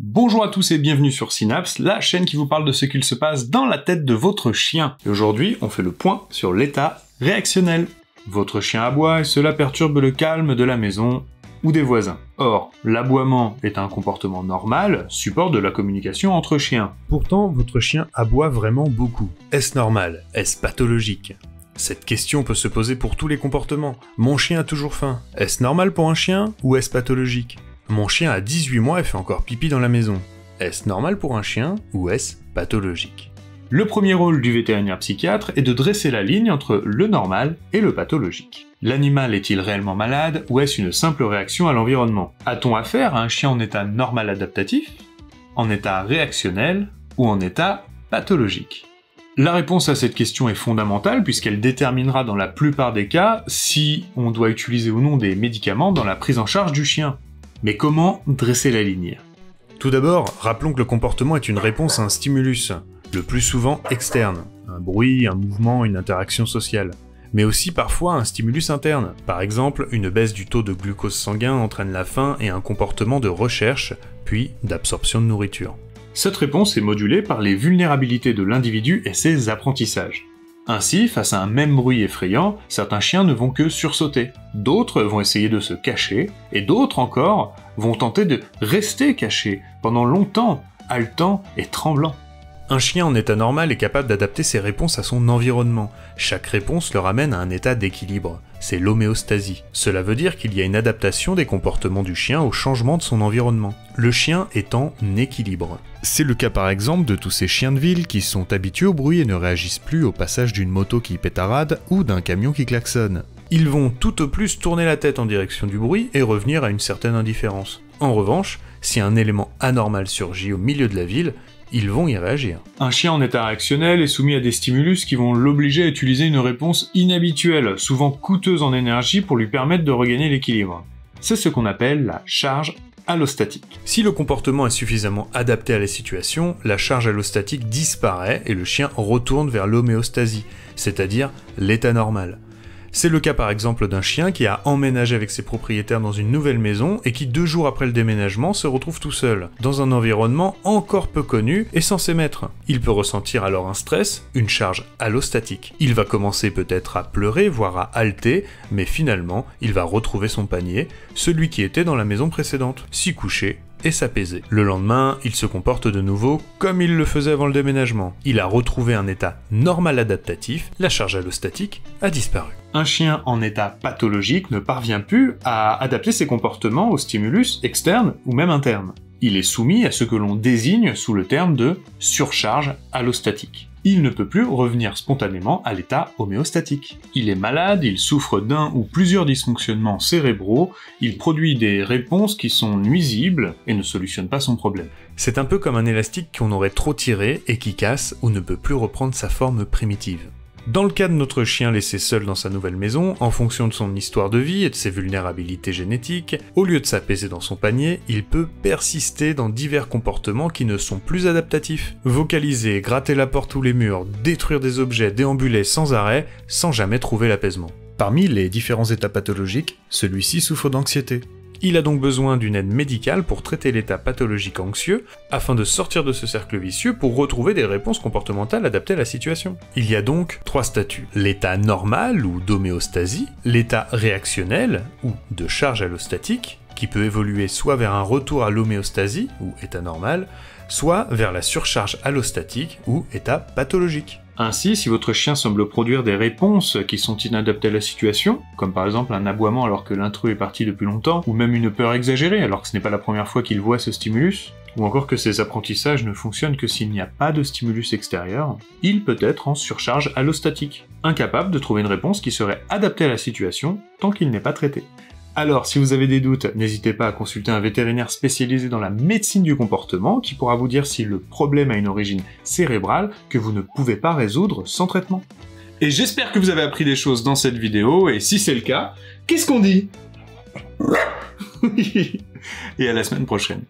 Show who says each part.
Speaker 1: Bonjour à tous et bienvenue sur Synapse, la chaîne qui vous parle de ce qu'il se passe dans la tête de votre chien. Et aujourd'hui, on fait le point sur l'état réactionnel. Votre chien aboie et cela perturbe le calme de la maison ou des voisins. Or, l'aboiement est un comportement normal, support de la communication entre chiens.
Speaker 2: Pourtant, votre chien aboie vraiment beaucoup. Est-ce normal? Est-ce pathologique? Cette question peut se poser pour tous les comportements. Mon chien a toujours faim. Est-ce normal pour un chien ou est-ce pathologique? Mon chien a 18 mois et fait encore pipi dans la maison. Est-ce normal pour un chien ou est-ce pathologique?
Speaker 1: Le premier rôle du vétérinaire psychiatre est de dresser la ligne entre le normal et le pathologique. L'animal est-il réellement malade ou est-ce une simple réaction à l'environnement? A-t-on affaire à un chien en état normal adaptatif, en état réactionnel ou en état pathologique? La réponse à cette question est fondamentale puisqu'elle déterminera dans la plupart des cas si on doit utiliser ou non des médicaments dans la prise en charge du chien. Mais comment dresser la ligne?
Speaker 2: Tout d'abord, rappelons que le comportement est une réponse à un stimulus, le plus souvent externe, un bruit, un mouvement, une interaction sociale, mais aussi parfois un stimulus interne. Par exemple, une baisse du taux de glucose sanguin entraîne la faim et un comportement de recherche, puis d'absorption de nourriture.
Speaker 1: Cette réponse est modulée par les vulnérabilités de l'individu et ses apprentissages. Ainsi, face à un même bruit effrayant, certains chiens ne vont que sursauter, d'autres vont essayer de se cacher, et d'autres encore vont tenter de rester cachés pendant longtemps, haletant et tremblant.
Speaker 2: Un chien en état normal est capable d'adapter ses réponses à son environnement. Chaque réponse le ramène à un état d'équilibre. C'est l'homéostasie. Cela veut dire qu'il y a une adaptation des comportements du chien au changement de son environnement. Le chien est en équilibre. C'est le cas par exemple de tous ces chiens de ville qui sont habitués au bruit et ne réagissent plus au passage d'une moto qui pétarade ou d'un camion qui klaxonne. Ils vont tout au plus tourner la tête en direction du bruit et revenir à une certaine indifférence. En revanche, si un élément anormal surgit au milieu de la ville, ils vont y réagir.
Speaker 1: Un chien en état réactionnel est soumis à des stimulus qui vont l'obliger à utiliser une réponse inhabituelle, souvent coûteuse en énergie pour lui permettre de regagner l'équilibre. C'est ce qu'on appelle la charge allostatique.
Speaker 2: Si le comportement est suffisamment adapté à la situation, la charge allostatique disparaît et le chien retourne vers l'homéostasie, c'est-à-dire l'état normal. C'est le cas par exemple d'un chien qui a emménagé avec ses propriétaires dans une nouvelle maison et qui 2 jours après le déménagement se retrouve tout seul, dans un environnement encore peu connu et sans ses maîtres. Il peut ressentir alors un stress, une charge allostatique. Il va commencer peut-être à pleurer, voire à halter, mais finalement, il va retrouver son panier, celui qui était dans la maison précédente, s'y coucher et s'apaiser. Le lendemain, il se comporte de nouveau comme il le faisait avant le déménagement. Il a retrouvé un état normal adaptatif, la charge allostatique a disparu.
Speaker 1: Un chien en état pathologique ne parvient plus à adapter ses comportements aux stimulus externes ou même internes. Il est soumis à ce que l'on désigne sous le terme de surcharge allostatique. Il ne peut plus revenir spontanément à l'état homéostatique. Il est malade, il souffre d'un ou plusieurs dysfonctionnements cérébraux, il produit des réponses qui sont nuisibles et ne solutionnent pas son problème.
Speaker 2: C'est un peu comme un élastique qu'on aurait trop tiré et qui casse ou ne peut plus reprendre sa forme primitive. Dans le cas de notre chien laissé seul dans sa nouvelle maison, en fonction de son histoire de vie et de ses vulnérabilités génétiques, au lieu de s'apaiser dans son panier, il peut persister dans divers comportements qui ne sont plus adaptatifs. Vocaliser, gratter la porte ou les murs, détruire des objets, déambuler sans arrêt, sans jamais trouver l'apaisement. Parmi les différents états pathologiques, celui-ci souffre d'anxiété. Il a donc besoin d'une aide médicale pour traiter l'état pathologique anxieux, afin de sortir de ce cercle vicieux pour retrouver des réponses comportementales adaptées à la situation. Il y a donc 3 statuts. L'état normal ou d'homéostasie, l'état réactionnel ou de charge allostatique, qui peut évoluer soit vers un retour à l'homéostasie ou état normal, soit vers la surcharge allostatique ou état pathologique.
Speaker 1: Ainsi, si votre chien semble produire des réponses qui sont inadaptées à la situation, comme par exemple un aboiement alors que l'intrus est parti depuis longtemps, ou même une peur exagérée alors que ce n'est pas la première fois qu'il voit ce stimulus, ou encore que ses apprentissages ne fonctionnent que s'il n'y a pas de stimulus extérieur, il peut être en surcharge allostatique, incapable de trouver une réponse qui serait adaptée à la situation tant qu'il n'est pas traité. Alors, si vous avez des doutes, n'hésitez pas à consulter un vétérinaire spécialisé dans la médecine du comportement qui pourra vous dire si le problème a une origine cérébrale que vous ne pouvez pas résoudre sans traitement. Et j'espère que vous avez appris des choses dans cette vidéo, et si c'est le cas, qu'est-ce qu'on dit? Et à la semaine prochaine.